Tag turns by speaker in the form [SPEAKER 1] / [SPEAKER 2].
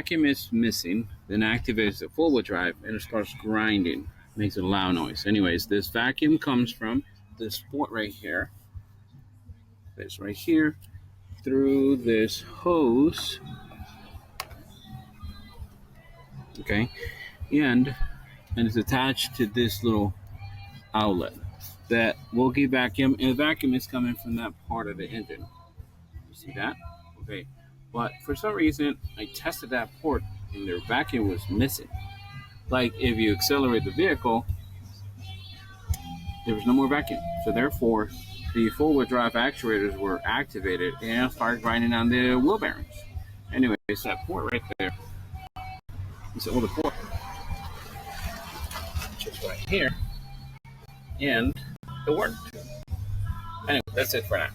[SPEAKER 1] vacuum is missing, then activates the four-wheel drive and it starts grinding. Makes a loud noise. Anyways, this vacuum comes from this port right here. This right here through this hose. Okay, and it's attached to this little outlet that will give vacuum, and the vacuum is coming from that part of the engine. You see that? Okay, but for some reason I tested that port and their vacuum was missing. Like if you accelerate the vehicle, there was no more vacuum. So therefore, the four-wheel drive actuators were activated and started grinding on the wheel bearings. Anyway, it's that port right there. It's an older port, which is right here, and it worked. Anyway, that's it for now.